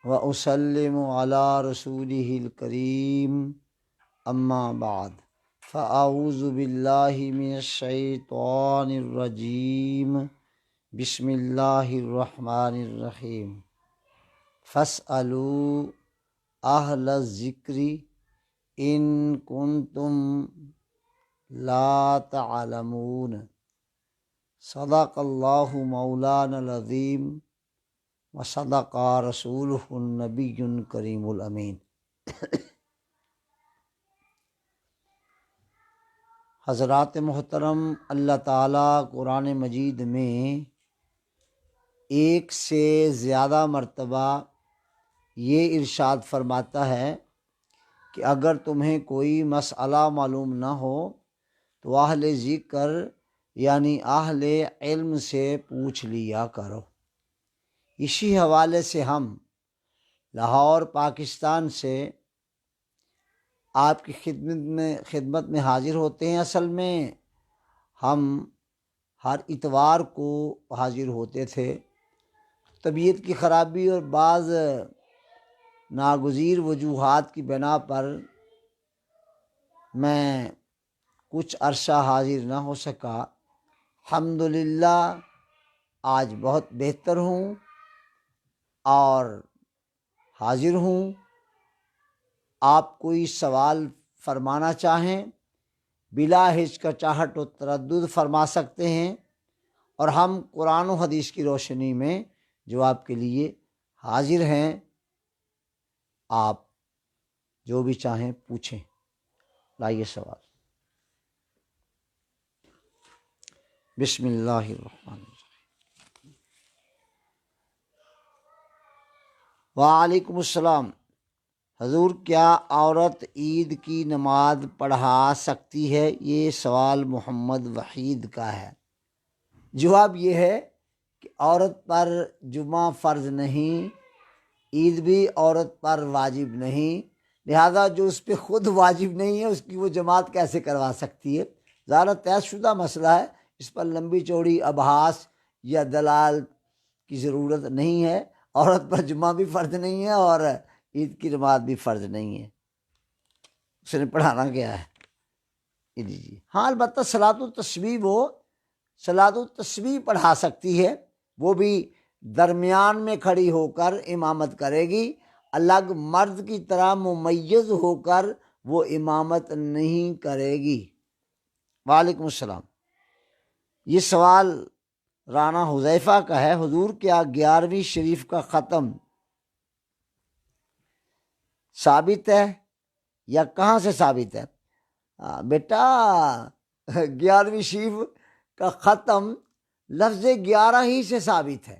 وأسلم على رسوله الكريم اما بعد فاعوذ باللہ من الشیطان الرجیم بسم اللہ الرحمن الرحیم فاسألوا اہل الذکر ان کنتم لا تعلمون صدق اللہ مولانا العظیم وصدق رسولہ النبی کریم الامین۔ حضرات محترم، اللہ تعالیٰ قرآن مجید میں ایک سے زیادہ مرتبہ یہ ارشاد فرماتا ہے کہ اگر تمہیں کوئی مسئلہ معلوم نہ ہو تو اہل ذکر یعنی اہل علم سے پوچھ لیا کرو۔ اسی حوالے سے ہم لاہور پاکستان سے آپ کی خدمت میں حاضر ہوتے ہیں۔ اصل میں ہم ہر اتوار کو حاضر ہوتے تھے، طبیعت کی خرابی اور بعض ناگزیر وجوہات کی بنا پر میں کچھ عرصہ حاضر نہ ہو سکا۔ الحمدللہ آج بہت بہتر ہوں اور حاضر ہوں۔ آپ کوئی سوال فرمانا چاہیں بلا ہچکچاہٹ و تردد فرما سکتے ہیں، اور ہم قرآن و حدیث کی روشنی میں جواب کے لیے حاضر ہیں۔ آپ جو بھی چاہیں پوچھیں۔ لائیے سوال۔ بسم اللہ الرحمن الرحیم۔ وعلیکم السلام۔ حضور، کیا عورت عید کی نماز پڑھا سکتی ہے؟ یہ سوال محمد وحید کا ہے۔ جواب یہ ہے کہ عورت پر جمعہ فرض نہیں، عید بھی عورت پر واجب نہیں، لہذا جو اس پہ خود واجب نہیں ہے اس کی وہ جماعت کیسے کروا سکتی ہے؟ ظاہر طے شدہ مسئلہ ہے، اس پر لمبی چوڑی ابحاث یا دلال کی ضرورت نہیں ہے۔ عورت پر جمعہ بھی فرض نہیں ہے اور عید کی نماز بھی فرض نہیں ہے، اس نے پڑھانا کیا ہے؟ جی ہاں، البتہ صلاۃ التسبیح پڑھا سکتی ہے، وہ بھی درمیان میں کھڑی ہو کر امامت کرے گی، الگ مرد کی طرح ممیز ہو کر وہ امامت نہیں کرے گی۔ وعلیکم السلام۔ یہ سوال رانا حذیفہ کا ہے۔ حضور، کیا 11ویں شریف کا ختم ثابت ہے یا کہاں سے ثابت ہے؟ بیٹا، 11ویں شریف کا ختم لفظ 11 ہی سے ثابت ہے،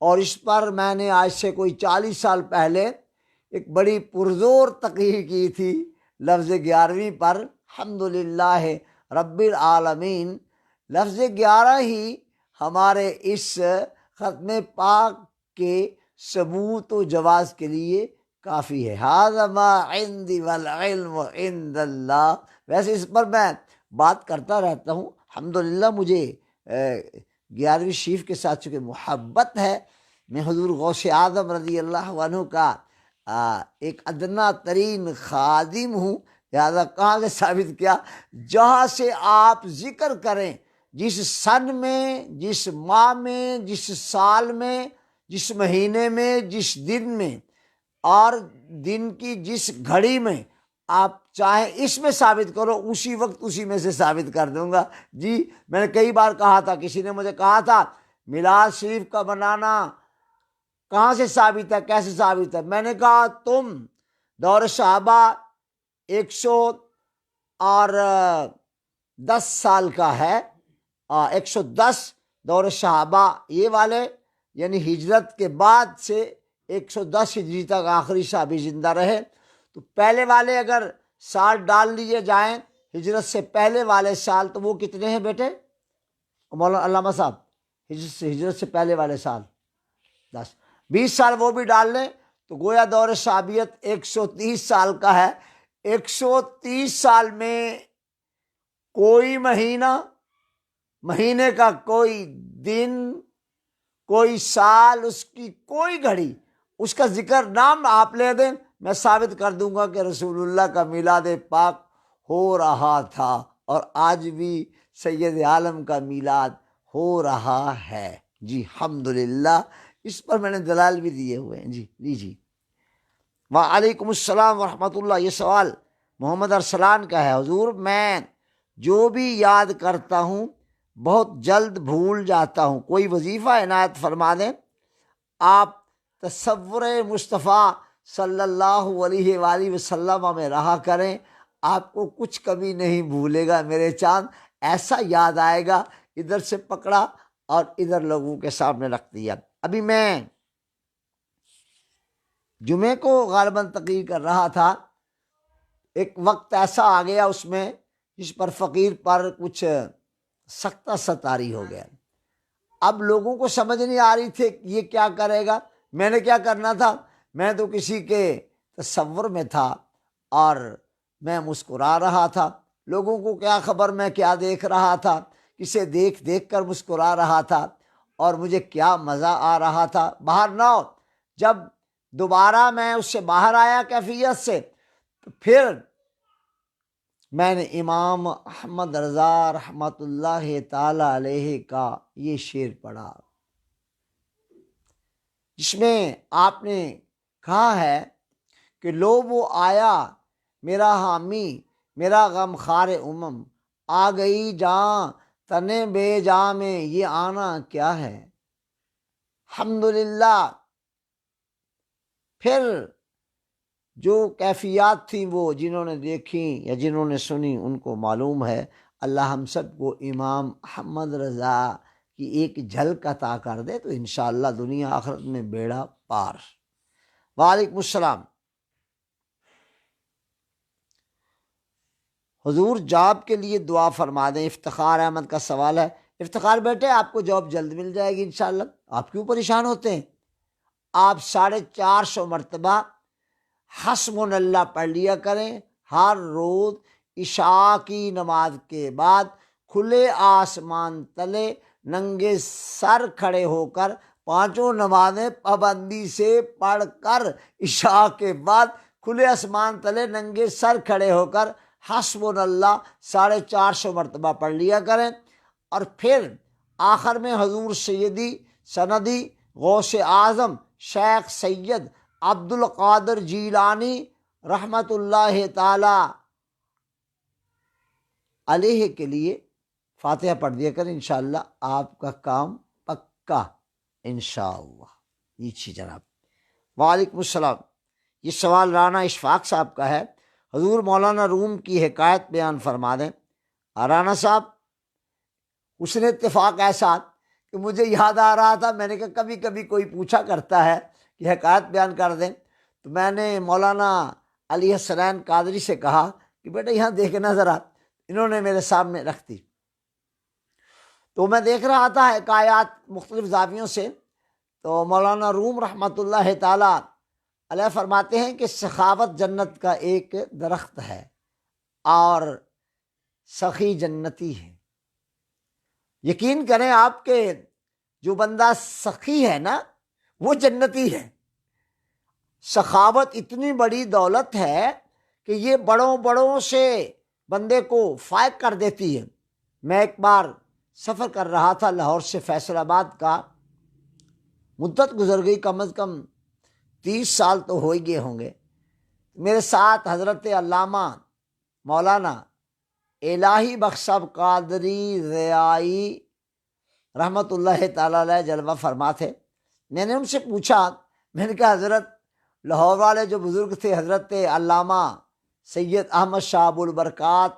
اور اس پر میں نے آج سے کوئی 40 سال پہلے ایک بڑی پرزور تقریر کی تھی لفظ 11ویں پر۔ الحمدللہ رب العالمین، لفظ 11 ہی ہمارے اس ختم پاک کے ثبوت و جواز کے لیے کافی ہے۔ ھذا ما عندی والعلم عند اللہ۔ ویسے اس پر میں بات کرتا رہتا ہوں۔ الحمدللہ مجھے 11ویں شریف کے ساتھ چونکہ محبت ہے، میں حضور غوث اعظم رضی اللہ عنہ کا ایک ادنا ترین خادم ہوں، لہذا کہاں سے ثابت کیا؟ جہاں سے آپ ذکر کریں، جس سن میں، جس ماہ میں، جس سال میں، جس مہینے میں، جس دن میں، اور دن کی جس گھڑی میں آپ چاہیں اس میں ثابت کرو، اسی وقت اسی میں سے ثابت کر دوں گا۔ جی میں نے کئی بار کہا تھا، کسی نے مجھے کہا تھا میلاد شریف کا بنانا کہاں سے ثابت ہے، کیسے ثابت ہے؟ میں نے کہا تم دور صحابہ 110 سال کا ہے، 110 دور صحابہ یہ والے، یعنی ہجرت کے بعد سے 110 ہجری تک آخری صحابی زندہ رہے، تو پہلے والے اگر سال ڈال لیے جائیں ہجرت سے پہلے والے سال، تو وہ کتنے ہیں بیٹے مولانا علامہ صاحب؟ ہجرت سے پہلے والے سال 10، 20 سال وہ بھی ڈال لیں تو گویا دور صحابیت 130 سال کا ہے۔ 130 سال میں کوئی مہینے کا کوئی دن، کوئی سال، اس کی کوئی گھڑی اس کا ذکر نام آپ لے دیں، میں ثابت کر دوں گا کہ رسول اللہ کا میلاد پاک ہو رہا تھا، اور آج بھی سید عالم کا میلاد ہو رہا ہے۔ جی الحمدللہ، اس پر میں نے دلائل بھی دیے ہوئے ہیں۔ جی لیجیے۔ وعلیکم السلام ورحمۃ اللہ۔ یہ سوال محمد ارسلان کا ہے۔ حضور، میں جو بھی یاد کرتا ہوں بہت جلد بھول جاتا ہوں، کوئی وظیفہ عنایت فرما دیں۔ آپ تصور مصطفیٰ صلی اللہ علیہ وآلہ وسلم میں رہا کریں، آپ کو کچھ کبھی نہیں بھولے گا میرے چاند، ایسا یاد آئے گا، ادھر سے پکڑا اور ادھر لوگوں کے سامنے رکھ دیا۔ ابھی میں جمعے کو غالباً تقریر کر رہا تھا، ایک وقت ایسا آ گیا اس میں جس پر فقیر پر کچھ سختہ ستاری ہو گیا۔ اب لوگوں کو سمجھ نہیں آ رہی تھی یہ کیا کرے گا۔ میں نے کیا کرنا تھا، میں تو کسی کے تصور میں تھا اور میں مسکرا رہا تھا، لوگوں کو کیا خبر میں کیا دیکھ رہا تھا، کسے دیکھ دیکھ کر مسکرا رہا تھا اور مجھے کیا مزہ آ رہا تھا۔ باہر نہ ہو، جب دوبارہ میں اس سے باہر آیا کیفیت سے، تو پھر میں نے امام احمد رضا رحمۃ اللہ تعالی علیہ کا یہ شعر پڑھا، جس میں آپ نے کہا ہے کہ لو وہ آیا میرا حامی، میرا غم خار امم، آ گئی جاں تنے بے جاں میں، یہ آنا کیا ہے۔ الحمدللہ، پھر جو کیفیات تھیں وہ جنہوں نے دیکھیں یا جنہوں نے سنی ان کو معلوم ہے۔ اللہ ہم سب کو امام احمد رضا کی ایک جھلک عطا کر دے تو انشاءاللہ دنیا آخرت میں بیڑا پار۔ وعلیکم السلام۔ حضور، جاب کے لیے دعا فرما دیں۔ افتخار احمد کا سوال ہے۔ افتخار بیٹے، آپ کو جاب جلد مل جائے گی انشاءاللہ، آپ کیوں پریشان ہوتے ہیں؟ آپ 450 مرتبہ حسبنا اللہ پڑھ لیا کریں ہر روز عشاء کی نماز کے بعد، کھلے آسمان تلے ننگے سر کھڑے ہو کر 5 نمازیں پابندی سے پڑھ کر، عشاء کے بعد کھلے آسمان تلے ننگے سر کھڑے ہو کر حسبنا اللہ 450 مرتبہ پڑھ لیا کریں، اور پھر آخر میں حضور سیدی سندی غوث اعظم شیخ سید عبد القادر جیلانی رحمت اللہ تعالی علیہ کے لیے فاتحہ پڑھ دیا کریں، انشاءاللہ آپ کا کام پکا انشاءاللہ۔ نیچے جناب۔ وعلیکم السلام۔ یہ سوال رانا اشفاق صاحب کا ہے۔ حضور، مولانا روم کی حکایت بیان فرما دیں۔ رانا صاحب، اس نے اتفاق ایسا کہ مجھے یاد آ رہا تھا، میں نے کہا کبھی کبھی کوئی پوچھا کرتا ہے کہ حکایت بیان کر دیں، تو میں نے مولانا علی حسنین قادری سے کہا کہ بیٹا یہاں دیکھنا ذرا، انہوں نے میرے سامنے رکھ دی، تو میں دیکھ رہا تھا حکایات مختلف زاویوں سے، تو مولانا روم رحمۃ اللہ تعالی علیہ فرماتے ہیں کہ سخاوت جنت کا ایک درخت ہے اور سخی جنتی ہے۔ یقین کریں آپ کے جو بندہ سخی ہے نا وہ جنتی ہے۔ سخاوت اتنی بڑی دولت ہے کہ یہ بڑوں بڑوں سے بندے کو فائق کر دیتی ہے۔ میں ایک بار سفر کر رہا تھا لاہور سے فیصل آباد کا، مدت گزر گئی، کم از کم 30 سال تو ہو ہی گئے ہوں گے۔ میرے ساتھ حضرت علامہ مولانا الہی بخش صاحب قادری ضیائی رحمۃ اللہ تعالی علیہ جلوہ فرما تھے۔ میں نے ان سے پوچھا، میں نے کہا حضرت، لاہور والے جو بزرگ تھے حضرت علامہ سید احمد شاہ ابو البرکات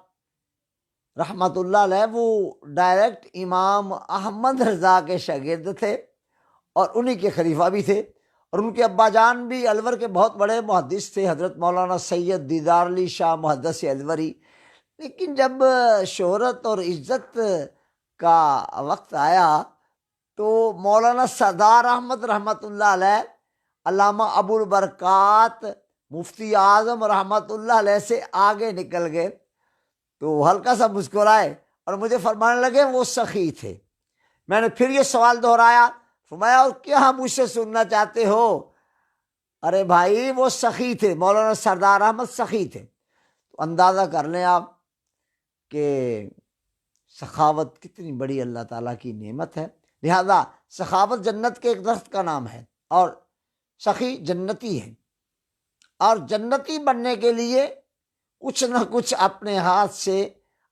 رحمۃ اللہ علیہ، وہ ڈائریکٹ امام احمد رضا کے شاگرد تھے اور انہی کے خلیفہ بھی تھے، اور ان کے ابا جان بھی الور کے بہت بڑے محدث تھے، حضرت مولانا سید دیدار علی شاہ محدث الوری۔ لیکن جب شہرت اور عزت کا وقت آیا تو مولانا سردار احمد رحمۃ اللہ علیہ، علامہ ابو البرکات مفتی اعظم رحمۃ اللہ علیہ سے آگے نکل گئے، تو ہلکا سا مسکرائے اور مجھے فرمانے لگے وہ سخی تھے۔ میں نے پھر یہ سوال دہرایا، فرمایا اور کیا مجھ سے سننا چاہتے ہو؟ ارے بھائی وہ سخی تھے، مولانا سردار احمد سخی تھے، تو اندازہ کر لیں آپ کہ سخاوت کتنی بڑی اللہ تعالیٰ کی نعمت ہے۔ لہذا سخاوت جنت کے ایک درخت کا نام ہے، اور سخی جنتی ہے، اور جنتی بننے کے لیے کچھ نہ کچھ اپنے ہاتھ سے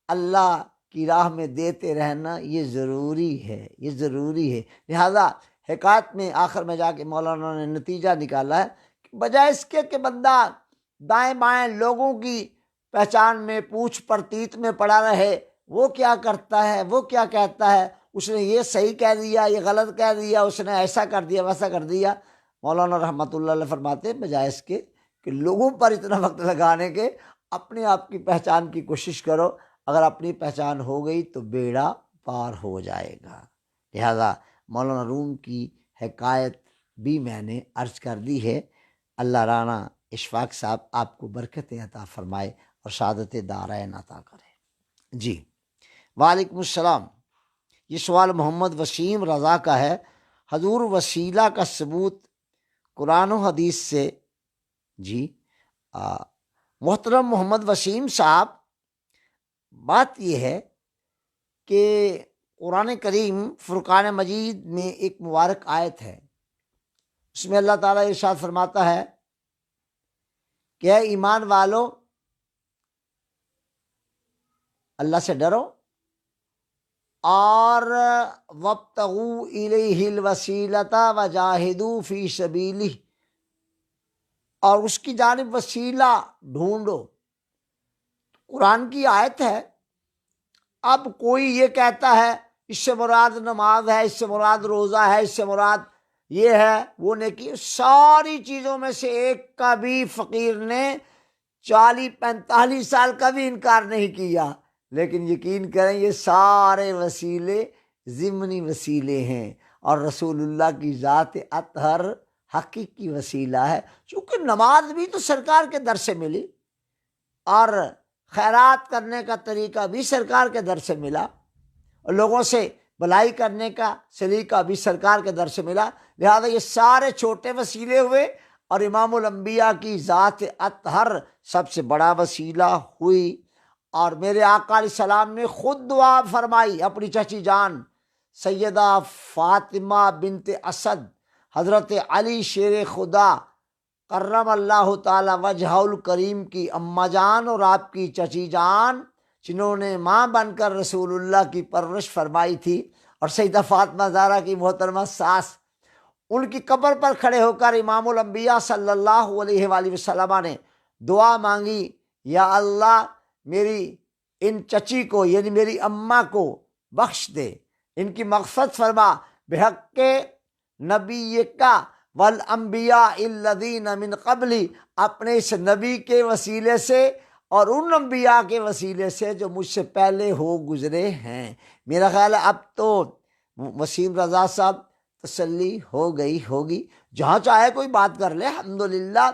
اللہ کی راہ میں دیتے رہنا یہ ضروری ہے، یہ ضروری ہے۔ لہذا حکایت میں آخر میں جا کے مولانا نے نتیجہ نکالا ہے کہ بجائے اس کے کہ بندہ دائیں بائیں لوگوں کی پہچان میں پوچھ پرتیت میں پڑا رہے، وہ کیا کرتا ہے، وہ کیا کہتا ہے، اس نے یہ صحیح کہہ دیا، یہ غلط کہہ دیا، اس نے ایسا کر دیا، ویسا کر دیا، مولانا رحمۃ اللہ علیہ فرماتے ہیں بجائے اس کے کہ لوگوں پر اتنا وقت لگانے کے اپنے آپ کی پہچان کی کوشش کرو۔ اگر اپنی پہچان ہو گئی تو بیڑا پار ہو جائے گا۔ لہذا مولانا روم کی حکایت بھی میں نے عرض کر دی ہے۔ اللہ رانا اشفاق صاحب آپ کو برکت عطا فرمائے اور سعادت دارین عطا کرے۔ جی وعلیکم السلام۔ یہ سوال محمد وسیم رضا کا ہے۔ حضور وسیلہ کا ثبوت قرآن و حدیث سے۔ جی محترم محمد وسیم صاحب، بات یہ ہے کہ قرآن کریم فرقان مجید میں ایک مبارک آیت ہے، اس میں اللہ تعالیٰ ارشاد فرماتا ہے کہ اے ایمان والو، اللہ سے ڈرو اور وابتغوا الیہ الوسیلۃ وجاہدوا فی سبیلہ، اور اس کی جانب وسیلہ ڈھونڈو۔ قرآن کی آیت ہے۔ اب کوئی یہ کہتا ہے اس سے مراد نماز ہے، اس سے مراد روزہ ہے، اس سے مراد یہ ہے وہ نیکی، ساری چیزوں میں سے ایک کا بھی فقیر نے 40-45 سال کا بھی انکار نہیں کیا، لیکن یقین کریں یہ سارے وسیلے ضمنی وسیلے ہیں، اور رسول اللہ کی ذات اطہر حقیقی وسیلہ ہے۔ چونکہ نماز بھی تو سرکار کے در سے ملی، اور خیرات کرنے کا طریقہ بھی سرکار کے در سے ملا، اور لوگوں سے بھلائی کرنے کا سلیقہ بھی سرکار کے در سے ملا۔ لہذا یہ سارے چھوٹے وسیلے ہوئے، اور امام الانبیاء کی ذات اطہر سب سے بڑا وسیلہ ہوئی۔ اور میرے آقا علیہ السلام نے خود دعا فرمائی اپنی چچی جان سیدہ فاطمہ بنت اسد، حضرت علی شیر خدا کرم اللہ تعالی وجہہ الکریم کی اماں جان اور آپ کی چچی جان، جنہوں نے ماں بن کر رسول اللہ کی پرورش فرمائی تھی، اور سیدہ فاطمہ زہرا کی محترمہ ساس، ان کی قبر پر کھڑے ہو کر امام الانبیاء صلی اللہ علیہ وآلہ وسلم نے دعا مانگی، یا اللہ میری ان چچی کو یعنی میری اماں کو بخش دے، ان کی مغفرت فرما، بحق نبی کا والانبیاء الذین من قبلی، اپنے اس نبی کے وسیلے سے اور ان انبیاء کے وسیلے سے جو مجھ سے پہلے ہو گزرے ہیں۔ میرا خیال ہے اب تو وسیم رضا صاحب تسلی ہو گئی ہوگی، جہاں چاہے کوئی بات کر لے۔ الحمدللہ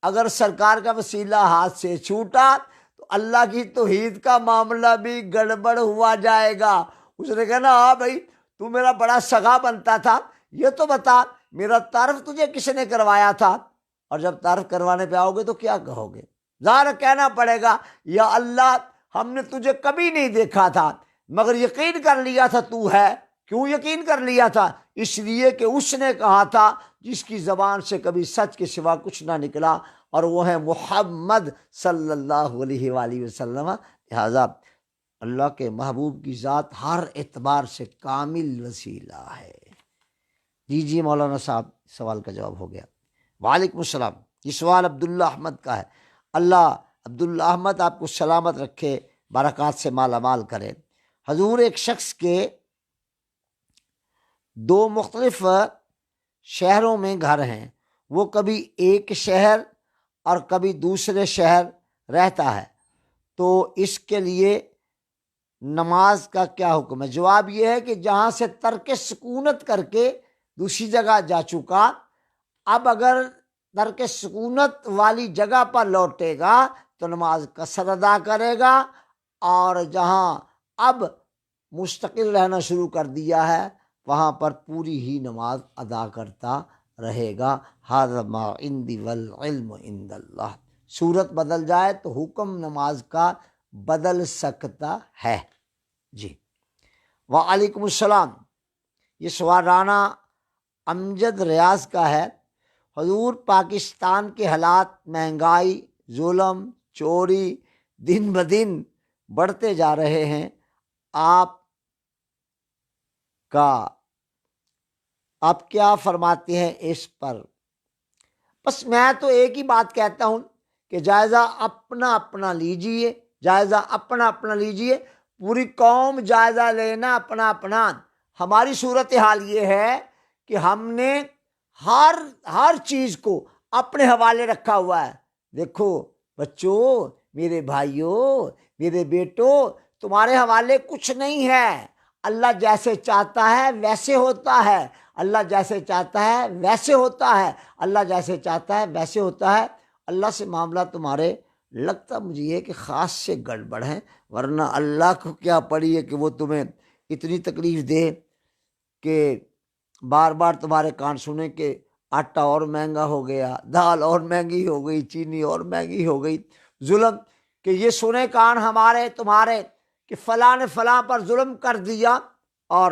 اگر سرکار کا وسیلہ ہاتھ سے چھوٹا تو اللہ کی توحید کا معاملہ بھی گڑبڑ ہوا جائے گا۔ اس نے کہا نا ہاں بھائی تو میرا بڑا سگا بنتا تھا، یہ تو بتا میرا تعارف تجھے کس نے کروایا تھا، اور جب تعارف کروانے پہ آؤ گے تو کیا کہو گے؟ ظاہر کہنا پڑے گا یا اللہ ہم نے تجھے کبھی نہیں دیکھا تھا مگر یقین کر لیا تھا تو ہے۔ کیوں یقین کر لیا تھا؟ اس لیے کہ اس نے کہا تھا جس کی زبان سے کبھی سچ کے سوا کچھ نہ نکلا، اور وہ ہے محمد صلی اللہ علیہ وآلہ وسلم۔ لہذا اللہ کے محبوب کی ذات ہر اعتبار سے کامل وسیلہ ہے۔ جی مولانا صاحب سوال کا جواب ہو گیا۔ وعلیکم السلام۔ یہ سوال عبداللہ احمد کا ہے۔ اللہ عبداللہ احمد آپ کو سلامت رکھے، برکات سے مالا مال کرے۔ حضور ایک شخص کے 2 مختلف شہروں میں گھر ہیں، وہ کبھی ایک شہر اور کبھی دوسرے شہر رہتا ہے، تو اس کے لیے نماز کا کیا حکم ہے؟ جواب یہ ہے کہ جہاں سے ترک سکونت کر کے دوسری جگہ جا چکا، اب اگر ترک سکونت والی جگہ پر لوٹے گا تو نماز قصر ادا کرے گا، اور جہاں اب مستقل رہنا شروع کر دیا ہے وہاں پر پوری ہی نماز ادا کرتا رہے گا۔ ھذا ما عندی والعلم عند اللہ۔ صورت بدل جائے تو حکم نماز کا بدل سکتا ہے۔ جی وعلیکم السلام۔ یہ سوال رانا امجد ریاض کا ہے۔ حضور پاکستان کے حالات، مہنگائی، ظلم، چوری دن بدن بڑھتے جا رہے ہیں، آپ کیا فرماتے ہیں اس پر؟ بس میں تو ایک ہی بات کہتا ہوں کہ جائزہ اپنا اپنا لیجئے، جائزہ اپنا اپنا لیجئے، پوری قوم جائزہ لینا اپنا اپنا۔ ہماری صورتحال یہ ہے کہ ہم نے ہر چیز کو اپنے حوالے رکھا ہوا ہے۔ دیکھو بچوں، میرے بھائیوں، میرے بیٹوں، تمہارے حوالے کچھ نہیں ہے۔ اللہ جیسے چاہتا ہے ویسے ہوتا ہے، اللہ جیسے چاہتا ہے ویسے ہوتا ہے، اللہ جیسے چاہتا ہے ویسے ہوتا ہے۔ اللہ سے معاملہ تمہارے لگتا مجھے یہ کہ خاص سے گڑبڑ ہے، ورنہ اللہ کو کیا پڑی ہے کہ وہ تمہیں اتنی تکلیف دے کہ بار بار تمہارے کان سنیں کہ آٹا اور مہنگا ہو گیا، دال اور مہنگی ہو گئی، چینی اور مہنگی ہو گئی۔ ظلم کہ یہ سنے کان ہمارے تمہارے کہ فلاں نے فلاں پر ظلم کر دیا، اور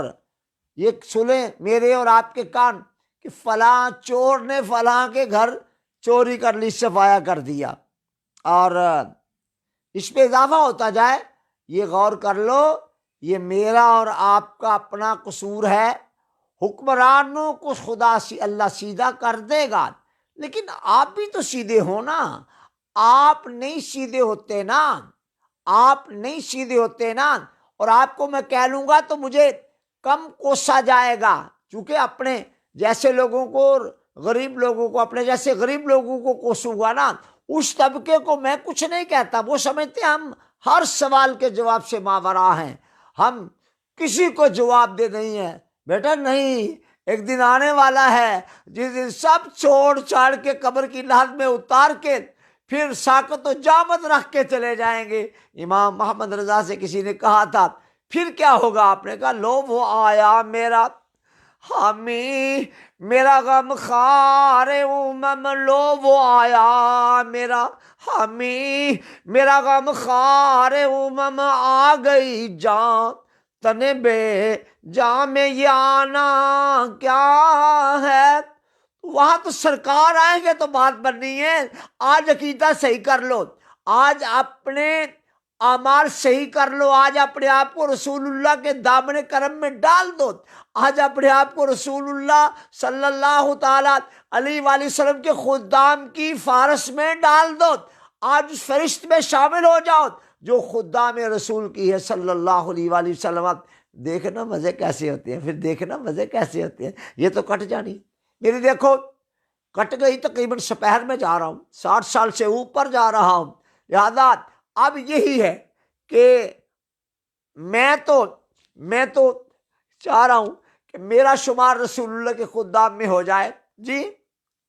یہ سنیں میرے اور آپ کے کان کہ فلاں چور نے فلاں کے گھر چوری کر لی، صفایا کر دیا، اور اس پہ اضافہ ہوتا جائے۔ یہ غور کر لو، یہ میرا اور آپ کا اپنا قصور ہے۔ حکمرانوں کو خدا اللہ سیدھا کر دے گا، لیکن آپ بھی تو سیدھے ہو نا۔ آپ نہیں سیدھے ہوتے نا، آپ نہیں سیدھے ہوتے نا، اور آپ کو میں کہہ لوں گا تو مجھے کم کوسا جائے گا، چونکہ اپنے جیسے لوگوں کو، غریب لوگوں کو، اپنے جیسے غریب لوگوں کو کوسوں گا نا، اس طبقے کو میں کچھ نہیں کہتا۔ وہ سمجھتے ہیں ہم ہر سوال کے جواب سے ماورا ہیں، ہم کسی کو جواب دے نہیں ہیں۔ بیٹا نہیں، ایک دن آنے والا ہے جس دن سب چھوڑ چھاڑ کے قبر کی لحد میں اتار کے پھر ساکت و جامت رکھ کے چلے جائیں گے۔ امام محمد رضا سے کسی نے کہا تھا پھر کیا ہوگا؟ آپ نے کہا لو وہ آیا میرا حامی، میرا غم خار امم، لو وہ آیا میرا حامی، میرا غم خار امم، آ گئی جان تنے بے جان میں، یہ آنا کیا ہے؟ وہاں تو سرکار آئیں گے تو بات بننی ہے۔ آج عقیدہ صحیح کر لو، آج اپنے اعمال صحیح کر لو، آج اپنے آپ کو رسول اللہ کے دامن کرم میں ڈال دو، آج اپنے آپ کو رسول اللہ صلی اللہ تعالیٰ علیہ وآلہ وسلم کے خدام کی فارس میں ڈال دو، آج اس فرشت میں شامل ہو جاؤ جو خدام رسول کی ہے صلی اللہ علیہ وآلہ وسلم۔ دیکھنا مزے کیسے ہوتے ہیں، پھر دیکھنا مزے کیسے ہوتے ہیں۔ یہ تو کٹ جانی میری، دیکھو کٹ گئی، تقریباً سپہر میں جا رہا ہوں، 60 سال سے اوپر جا رہا ہوں، لہذا اب یہی ہے کہ میں تو چاہ رہا ہوں کہ میرا شمار رسول اللہ کے خدام میں ہو جائے جی،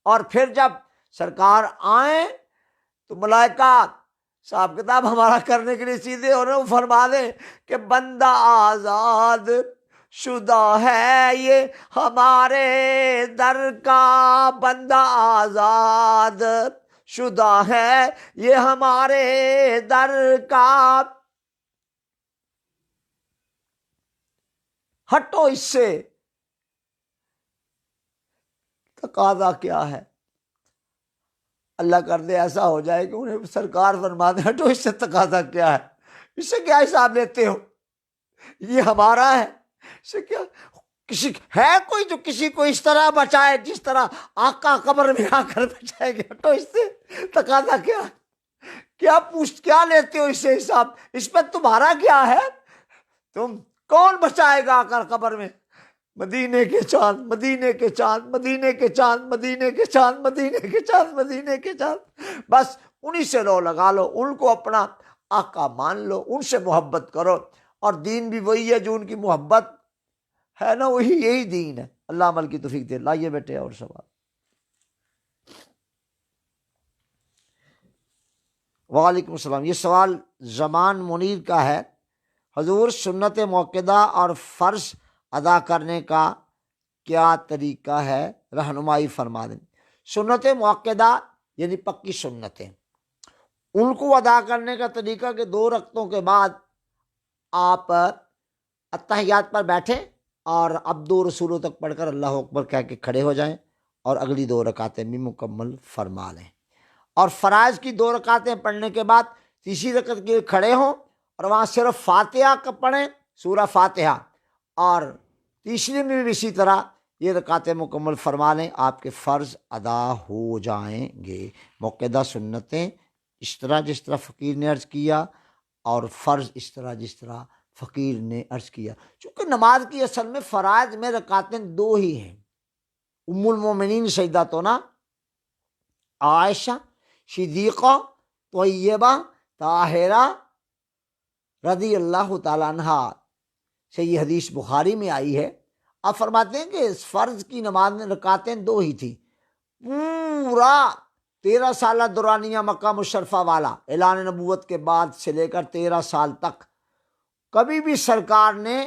اور پھر جب سرکار آئیں تو ملائکہ حساب کتاب ہمارا کرنے کے لیے سیدھے اور وہ فرما دیں کہ بندہ آزاد شدہ ہے یہ ہمارے در کا، بندہ آزاد شدہ ہے یہ ہمارے در کا، ہٹو اس سے، تقاضا کیا ہے؟ اللہ کر دے ایسا ہو جائے کہ انہیں سرکار فرما دے ہٹو اس سے، تقاضا کیا ہے؟ اس سے کیا حساب لیتے ہو؟ یہ ہمارا ہے، اس سے کیا؟ کسی ہے کوئی جو کسی کو اس طرح بچائے جس طرح آقا قبر میں آ کر بچائے گے؟ ہٹو اس سے، تقاضا کیا؟ کیا لیتے ہو اس سے حساب؟ اس پہ تمہارا کیا ہے؟ تم کون بچائے گا آ کر قبر میں؟ مدینے کے چاند، مدینے کے چاند، مدینے کے چاند، مدینے کے چاند، مدینے کے چاند، مدینے کے چاند، بس انہی سے لو لگا لو، ان کو اپنا آقا مان لو، ان سے محبت کرو، اور دین بھی وہی ہے جو ان کی محبت ہے نا، وہی یہی دین ہے۔ اللہ عمل کی توفیق دے۔ لائیے بیٹے اور سوال۔ وعلیکم السلام۔ یہ سوال زمان منیر کا ہے۔ حضور سنت موقدہ اور فرض ادا کرنے کا کیا طریقہ ہے؟ رہنمائی فرما دیں۔ سنت مؤکدہ یعنی پکی سنتیں، ان کو ادا کرنے کا طریقہ کہ 2 رکعتوں کے بعد آپ اتحیات پر بیٹھیں اور اب 2 رسولوں تک پڑھ کر اللہ اکبر کہہ کے کھڑے ہو جائیں اور اگلی 2 رکعتیں بھی مکمل فرما لیں، اور فرائض کی 2 رکعتیں پڑھنے کے بعد تیسری رکعت کے لیے کھڑے ہوں اور وہاں صرف فاتحہ کا پڑھیں، سورہ فاتحہ، اور تیسری میں بھی اسی طرح یہ رکعتیں مکمل فرما لیں، آپ کے فرض ادا ہو جائیں گے۔ موقعہ سنتیں اس طرح جس طرح فقیر نے عرض کیا، اور فرض اس طرح جس طرح فقیر نے عرض کیا۔ چونکہ نماز کی اصل میں فرائض میں رکعتیں 2 ہی ہیں۔ ام المومنین سیداتنا عائشہ صدیقہ طیبہ طاہرہ رضی اللہ تعالیٰ عنہا سے یہ حدیث بخاری میں آئی ہے، آپ فرماتے ہیں کہ اس فرض کی نماز میں رکعتیں 2 ہی تھیں۔ پورا 13 سالہ دورانیہ مکہ مشرفہ والا اعلان نبوت کے بعد سے لے کر 13 سال تک کبھی بھی سرکار نے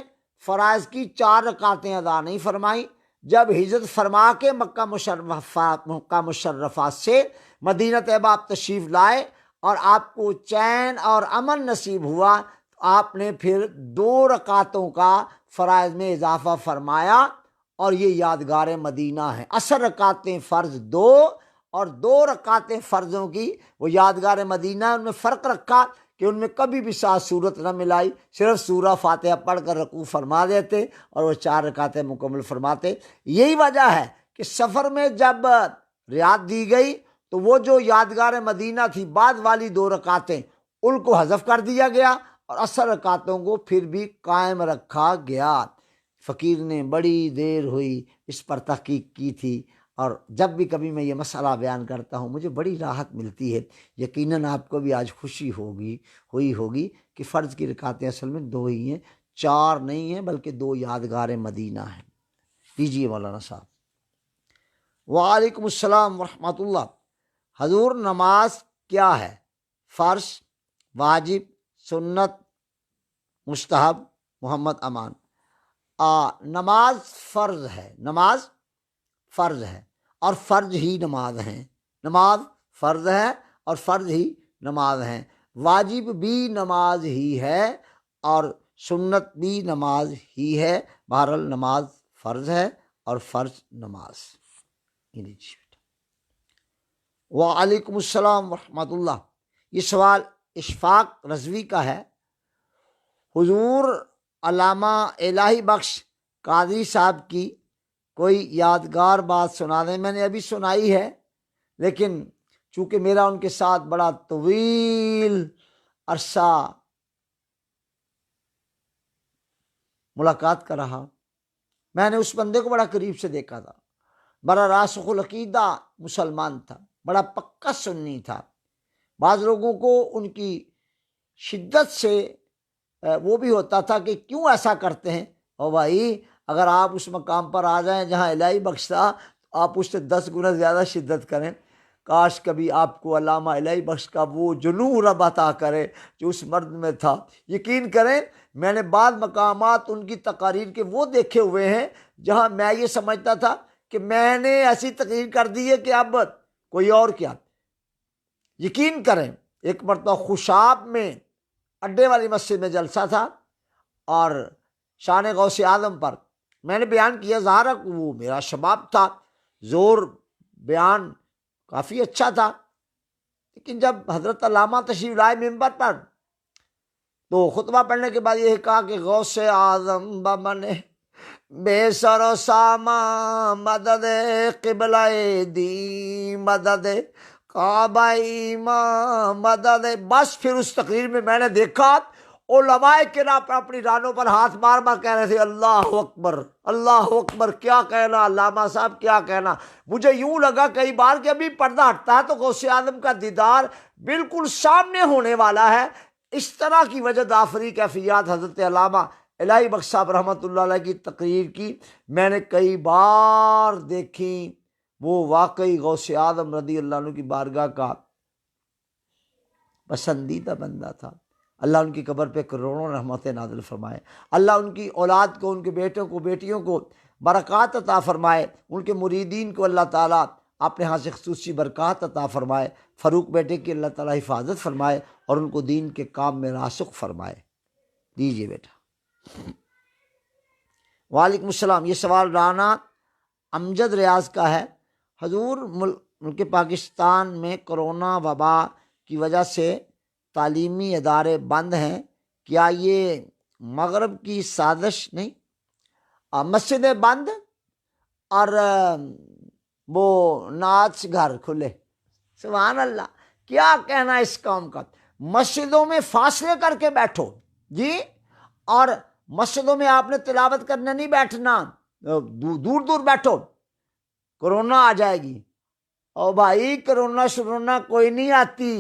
فرائض کی 4 رکعتیں ادا نہیں فرمائی۔ جب ہجرت فرما کے مکہ مشرفہ سے مدینہ طیبہ آپ تشریف لائے اور آپ کو چین اور امن نصیب ہوا، تو آپ نے پھر 2 رکعتوں کا فرائض میں اضافہ فرمایا، اور یہ یادگار مدینہ ہے۔ اصل رکعتیں فرض 2 اور 2 رکعتیں فرضوں کی وہ یادگار مدینہ، ان میں فرق رکھا کہ ان میں کبھی بھی ساتھ صورت نہ ملائی، صرف سورہ فاتحہ پڑھ کر رکوع فرما دیتے اور وہ 4 رکعتیں مکمل فرماتے۔ یہی وجہ ہے کہ سفر میں جب رعایت دی گئی تو وہ جو یادگار مدینہ تھی بعد والی 2 رکعتیں ان کو حذف کر دیا گیا، اور اصل رکعتوں کو پھر بھی قائم رکھا گیا۔ فقیر نے بڑی دیر ہوئی اس پر تحقیق کی تھی، اور جب بھی کبھی میں یہ مسئلہ بیان کرتا ہوں مجھے بڑی راحت ملتی ہے۔ یقیناً آپ کو بھی آج خوشی ہوئی ہوگی کہ فرض کی رکعتیں اصل میں 2 ہی ہیں، 4 نہیں ہیں بلکہ 2 یادگار مدینہ ہیں۔ دیجیے مولانا صاحب۔ وعلیکم السلام ورحمۃ اللہ۔ حضور نماز کیا ہے؟ فرض، واجب، سنت، مستحب؟ محمد امان۔ نماز فرض ہے، نماز فرض ہے اور فرض ہی نماز ہیں۔ نماز فرض ہے اور فرض ہی نماز ہیں۔ واجب بھی نماز ہی ہے اور سنت بھی نماز ہی ہے۔ بہرحال نماز فرض ہے اور فرض نماز۔ وعلیکم السلام ورحمۃ اللہ۔ یہ سوال اشفاق رضوی کا ہے۔ حضور علامہ الہی بخش قادری صاحب کی کوئی یادگار بات سنا دیں۔ میں نے ابھی سنائی ہے، لیکن چونکہ میرا ان کے ساتھ بڑا طویل عرصہ ملاقات کا رہا، میں نے اس بندے کو بڑا قریب سے دیکھا تھا، بڑا راسخ العقیدہ مسلمان تھا، بڑا پکا سنی تھا۔ بعض لوگوں کو ان کی شدت سے وہ بھی ہوتا تھا کہ کیوں ایسا کرتے ہیں، اور بھائی اگر آپ اس مقام پر آ جائیں جہاں الہی بخش تھا تو آپ اس سے 10 گنا زیادہ شدت کریں۔ کاش کبھی آپ کو علامہ الہی بخش کا وہ جنون رب عطا کرے جو اس مرد میں تھا۔ یقین کریں میں نے بعض مقامات ان کی تقاریر کے وہ دیکھے ہوئے ہیں جہاں میں یہ سمجھتا تھا کہ میں نے ایسی تقریر کر دی ہے کہ اب کوئی اور کیا۔ یقین کریں ایک مرتبہ خوشاب میں اڈے والی مسجد میں جلسہ تھا، اور شان غوث اعظم پر میں نے بیان کیا، ظاہر ہے وہ میرا شباب تھا، زور بیان کافی اچھا تھا، لیکن جب حضرت علامہ تشریف لائے ممبر پر تو خطبہ پڑھنے کے بعد یہ کہا کہ غوث اعظم بمن بے سر و ساما مدد قبلہ دی مدد کعبہ ایمان مدد۔ بس پھر اس تقریر میں میں نے دیکھا علماء کرام پر اپنی رانوں پر ہاتھ مار مار کہہ رہے تھے اللہ اکبر اللہ اکبر۔ کیا کہنا علامہ صاحب، کیا کہنا۔ مجھے یوں لگا کئی بار کہ ابھی پردہ ہٹتا ہے تو غوث اعظم کا دیدار بالکل سامنے ہونے والا ہے۔ اس طرح کی وجد آفری کیفیات حضرت علامہ الہی بخش صاحب رحمۃ اللہ علیہ کی تقریر کی میں نے کئی بار دیکھی۔ وہ واقعی غوث اعظم رضی اللہ عنہ کی بارگاہ کا پسندیدہ بندہ تھا۔ اللہ ان کی قبر پہ کروڑوں رحمتیں نازل فرمائے، اللہ ان کی اولاد کو، ان کے بیٹوں کو، بیٹیوں کو برکات عطا فرمائے، ان کے مریدین کو اللہ تعالیٰ اپنے ہاں سے خصوصی برکات عطا فرمائے، فاروق بیٹے کی اللہ تعالیٰ حفاظت فرمائے اور ان کو دین کے کام میں راسخ فرمائے۔ دیجیے بیٹا۔ وعلیکم السلام۔ یہ سوال رانا امجد ریاض کا ہے۔ حضور، ملک پاکستان میں کرونا وبا کی وجہ سے تعلیمی ادارے بند ہیں، کیا یہ مغرب کی سازش نہیں؟ مسجدیں بند اور وہ ناچ گھر کھلے، سبحان اللہ، کیا کہنا اس قوم کا۔ مسجدوں میں فاصلے کر کے بیٹھو جی، اور مسجدوں میں آپ نے تلاوت کرنے نہیں بیٹھنا، دور دور بیٹھو، کرونا آ جائے گی۔ او بھائی کرونا شرونا کوئی نہیں آتی،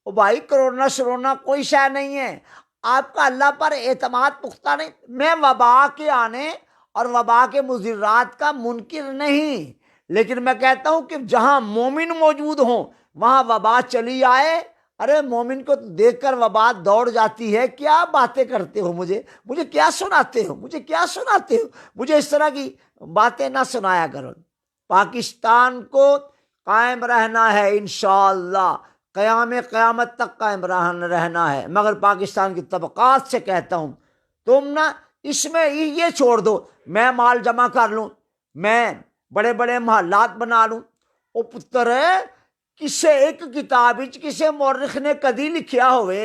او بھائی کرونا شرونا کوئی شے نہیں ہے، آپ کا اللہ پر اعتماد پختہ نہیں۔ میں وبا کے آنے اور وبا کے مضرات کا منکر نہیں، لیکن میں کہتا ہوں کہ جہاں مومن موجود ہوں وہاں وبا چلی آئے، ارے مومن کو دیکھ کر وبا دوڑ جاتی ہے۔ کیا باتیں کرتے ہو، مجھے کیا سناتے ہو، مجھے اس طرح کی باتیں نہ سنایا کرو۔ پاکستان کو قائم رہنا ہے انشاءاللہ، قیامت تک قائم رہنا ہے، مگر پاکستان کی طبقات سے کہتا ہوں تم نا اس میں یہ چھوڑ دو، میں مال جمع کر لوں، میں بڑے بڑے محلات بنا لوں۔ او پتر کسے ایک کتاب کسے مورخ نے کدی لکھیا ہوئے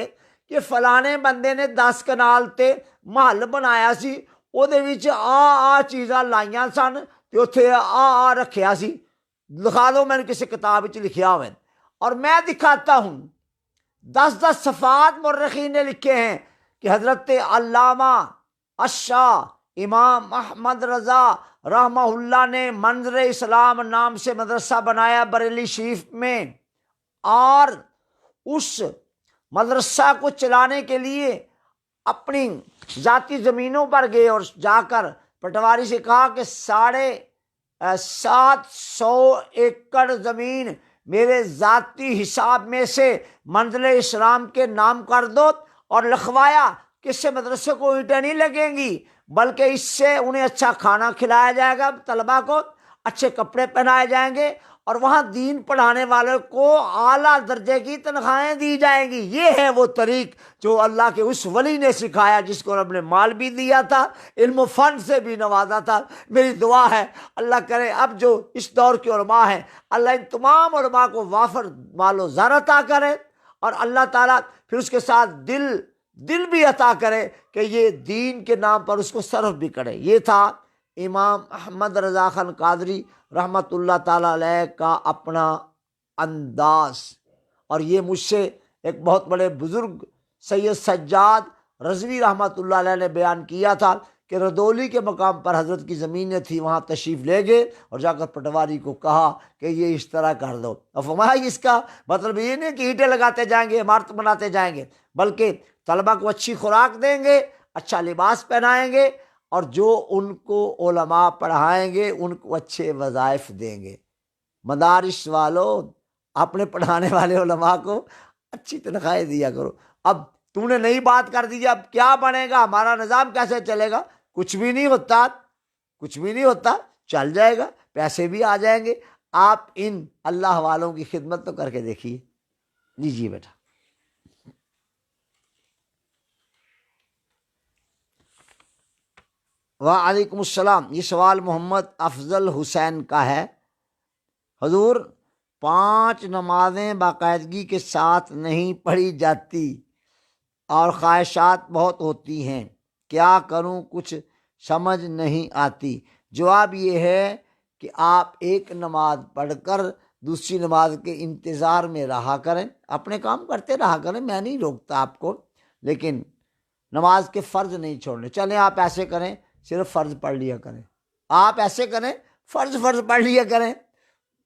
کہ فلانے بندے نے 10 کنال تے محل بنایا سی، او دے وچ آ چیزاں لائیاں سن تے اوتھے آ رکھیا سی، دکھا دو میں نے کسی کتاب وچ لکھیا ہوئے، اور میں دکھاتا ہوں۔ 10 صفحات مورخین نے لکھے ہیں کہ حضرت علامہ الشاہ امام احمد رضا رحمہ اللہ نے منظر اسلام نام سے مدرسہ بنایا بریلی شریف میں، اور اس مدرسہ کو چلانے کے لیے اپنی ذاتی زمینوں پر گئے اور جا کر پٹواری سے کہا کہ 750 ایکڑ زمین میرے ذاتی حساب میں سے منزل اسلام کے نام کر دو، اور لکھوایا کہ اس سے مدرسے کو اینٹیں نہیں لگیں گی، بلکہ اس سے انہیں اچھا کھانا کھلایا جائے گا، طلباء کو اچھے کپڑے پہنائے جائیں گے، اور وہاں دین پڑھانے والوں کو اعلیٰ درجے کی تنخواہیں دی جائیں گی۔ یہ ہے وہ طریق جو اللہ کے اس ولی نے سکھایا، جس کو رب نے مال بھی دیا تھا، علم و فن سے بھی نوازا تھا۔ میری دعا ہے اللہ کرے اب جو اس دور کے علماء ہیں، اللہ ان تمام علماء کو وافر مال و زر عطا کرے، اور اللہ تعالیٰ پھر اس کے ساتھ دل بھی عطا کرے کہ یہ دین کے نام پر اس کو صرف بھی کرے۔ یہ تھا امام احمد رضا خان قادری رحمۃ اللہ تعالیٰ علیہ کا اپنا انداز، اور یہ مجھ سے ایک بہت بڑے بزرگ سید سجاد رضوی رحمۃ اللہ علیہ نے بیان کیا تھا کہ ردولی کے مقام پر حضرت کی زمینیں تھی، وہاں تشریف لے گئے اور جا کر پٹواری کو کہا کہ یہ اس طرح کر دو۔ اور فرمایا اس کا مطلب یہ نہیں کہ اینٹیں لگاتے جائیں گے، عمارت بناتے جائیں گے، بلکہ طلبہ کو اچھی خوراک دیں گے، اچھا لباس پہنائیں گے، اور جو ان کو علماء پڑھائیں گے ان کو اچھے وظائف دیں گے۔ مدارس والوں اپنے پڑھانے والے علماء کو اچھی تنخواہیں دیا کرو۔ اب تو نے نئی بات کر دی، اب کیا بنے گا، ہمارا نظام کیسے چلے گا؟ کچھ بھی نہیں ہوتا، چل جائے گا، پیسے بھی آ جائیں گے۔ آپ ان اللہ والوں کی خدمت تو کر کے دیکھیے۔ لیجیے بیٹا۔ وعلیکم السلام۔ یہ سوال محمد افضل حسین کا ہے۔ حضور، 5 نمازیں باقاعدگی کے ساتھ نہیں پڑھی جاتی اور خواہشات بہت ہوتی ہیں، کیا کروں، کچھ سمجھ نہیں آتی۔ جواب یہ ہے کہ آپ ایک نماز پڑھ کر دوسری نماز کے انتظار میں رہا کریں، اپنے کام کرتے رہا کریں، میں نہیں روکتا آپ کو، لیکن نماز کے فرض نہیں چھوڑنے۔ چلیں آپ ایسے کریں، صرف فرض پڑھ لیا کریں، آپ ایسے کریں، فرض پڑھ لیا کریں،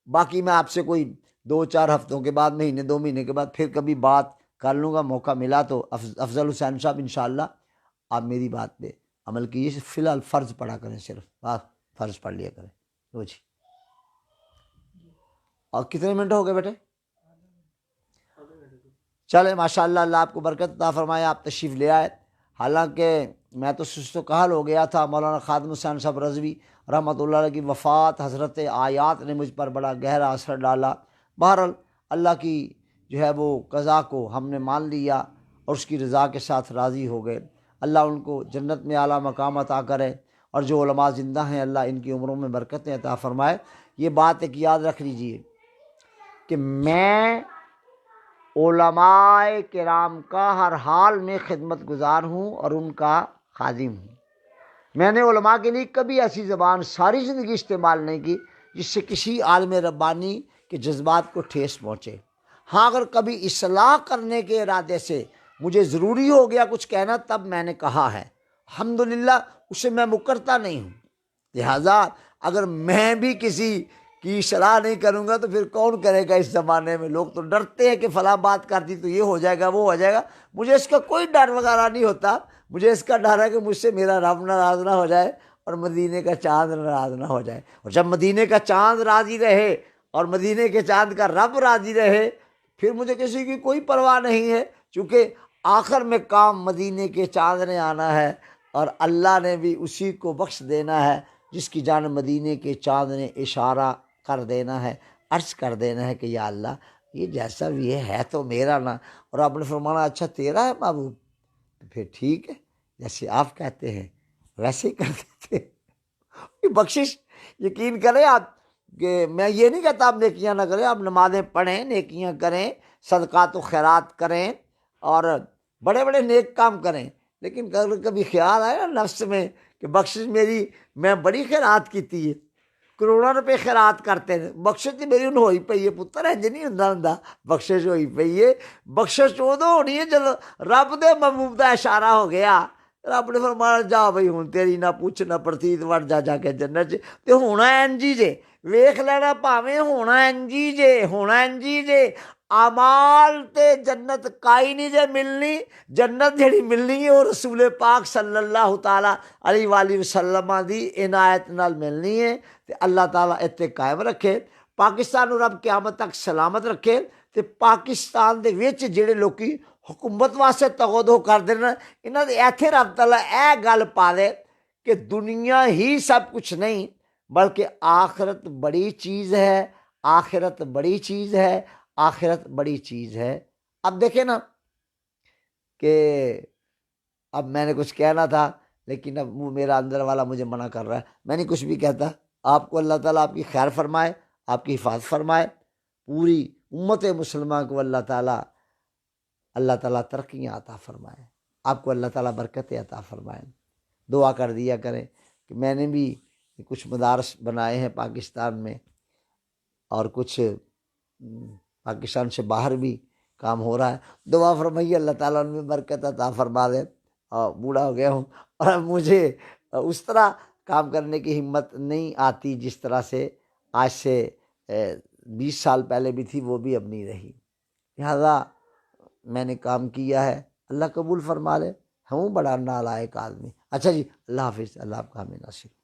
باقی میں آپ سے کوئی 2-4 ہفتوں کے بعد، مہینے 2 مہینے کے بعد پھر کبھی بات کر لوں گا، موقع ملا تو۔ افضل حسین صاحب انشاءاللہ آپ میری بات پہ عمل کیجیے، فی الحال فرض پڑھا کریں، صرف بات فرض پڑھ لیا کریں۔ لو جی، اور کتنے منٹ ہو گئے بیٹے؟ چلے ماشاءاللہ، اللہ آپ کو برکت عطا فرمائے، آپ تشریف لے آئے۔ حالانکہ میں تو سست و کہل ہو گیا تھا، مولانا خادم حسین صاحب رضوی رحمۃ اللہ علیہ کی وفات، حضرت آیات نے مجھ پر بڑا گہرا اثر ڈالا۔ بہرحال اللہ کی جو ہے وہ قضا کو ہم نے مان لیا اور اس کی رضا کے ساتھ راضی ہو گئے۔ اللہ ان کو جنت میں اعلیٰ مقام عطا کرے، اور جو علماء زندہ ہیں اللہ ان کی عمروں میں برکتیں عطا فرمائے۔ یہ بات ایک یاد رکھ لیجئے کہ میں علماء کرام کا ہر حال میں خدمت گزار ہوں اور ان کا خادم ہوں۔ میں نے علماء کے لیے کبھی ایسی زبان ساری زندگی استعمال نہیں کی جس سے کسی عالم ربانی کے جذبات کو ٹھیس پہنچے۔ ہاں اگر کبھی اصلاح کرنے کے ارادے سے مجھے ضروری ہو گیا کچھ کہنا، تب میں نے کہا ہے، الحمدللہ اسے میں مکرتا نہیں ہوں۔ لہٰذا اگر میں بھی کسی کی اصلاح نہیں کروں گا تو پھر کون کرے گا اس زمانے میں؟ لوگ تو ڈرتے ہیں کہ فلاں بات کر دی تو یہ ہو جائے گا، وہ ہو جائے گا۔ مجھے اس کا کوئی ڈر وغیرہ نہیں ہوتا، مجھے اس کا ڈر ہے کہ مجھ سے میرا رب ناراض نہ ہو جائے اور مدینے کا چاند ناراض نہ ہو جائے۔ اور جب مدینے کا چاند راضی رہے اور مدینے کے چاند کا رب راضی رہے، پھر مجھے کسی کی کوئی پرواہ نہیں ہے، چونکہ آخر میں کام مدینے کے چاند نے آنا ہے اور اللہ نے بھی اسی کو بخش دینا ہے جس کی جانب مدینے کے چاند نے اشارہ کر دینا ہے، عرض کر دینا ہے کہ یا اللہ یہ جیسا بھی ہے تو میرا نا۔ اور آپ نے فرمانا اچھا تیرا ہے محبوب، تو پھر ٹھیک ہے، جیسے آپ کہتے ہیں ویسے ہی کر دیتے ہیں۔ یہ بخشش یقین کریں آپ کہ میں یہ نہیں کہتا آپ نیکیاں نہ کریں، آپ نمازیں پڑھیں، نیکیاں کریں، صدقات و خیرات کریں اور بڑے بڑے نیک کام کریں، لیکن کبھی خیال آیا نفس میں کہ بخشش میری، میں بڑی خیرات کیتی ہے، کروڑوں روپے خیرات کرتے ہیں، بخشش تو میری ہوئی پئی ہے پتر، انج نہیں ہوں، بخشش ہوئی پئی ہے۔ بخشش ادو ہونی ہے جب رب دے محبوب دا اشارہ ہو گیا، رب نے فرمایا جا بھائی ہوں تیری نہ پوچھ نہ پرتیت وڑ جا کے جنت چ، تے ہونا انجی جے، ویکھ لینا پاویں ہونا انجی جے، ہونا انجی جے۔ اعمال تے جنت کائی نہیں جے ملنی، جنت جہی ملنی ہے وہ رسول پاک صلی اللہ تعالیٰ علیہ وآلہ وسلم دی عنایت نال ملنی ہے۔ تے اللہ تعالیٰ اتنے قائم رکھے، پاکستان رب قیامت تک سلامت رکھے، تے پاکستان دے وچ جڑے لوکی حکومت واسطے تغودو کر دے نا، انہاں دے ایتھے رب تعالیٰ اے گل پا دے کہ دنیا ہی سب کچھ نہیں بلکہ آخرت بڑی چیز ہے، آخرت بڑی چیز ہے، آخرت بڑی چیز ہے۔ اب دیکھیں نا کہ اب میں نے کچھ کہنا تھا لیکن اب میرا اندر والا مجھے منع کر رہا ہے، میں نہیں کچھ بھی کہتا۔ آپ کو اللہ تعالیٰ آپ کی خیر فرمائے، آپ کی حفاظت فرمائے، پوری امت مسلمہ کو اللہ تعالیٰ ترقیاں عطا فرمائے، آپ کو اللہ تعالیٰ برکتیں عطا فرمائے۔ دعا کر دیا کریں کہ میں نے بھی کچھ مدارس بنائے ہیں پاکستان میں اور کچھ پاکستان سے باہر بھی کام ہو رہا ہے، دعا فرمائیے اللہ تعالیٰ ان میں برکت عطا فرما دے۔ اور بوڑھا ہو گیا ہوں اور مجھے اس طرح کام کرنے کی ہمت نہیں آتی جس طرح سے آج سے 20 سال پہلے بھی تھی، وہ بھی اب نہیں رہی، لہذا میں نے کام کیا ہے، اللہ قبول فرما لے۔ ہوں بڑا نالائق آدمی۔ اچھا جی، اللہ حافظ، اللہ آپ کا ہمیں نصیب۔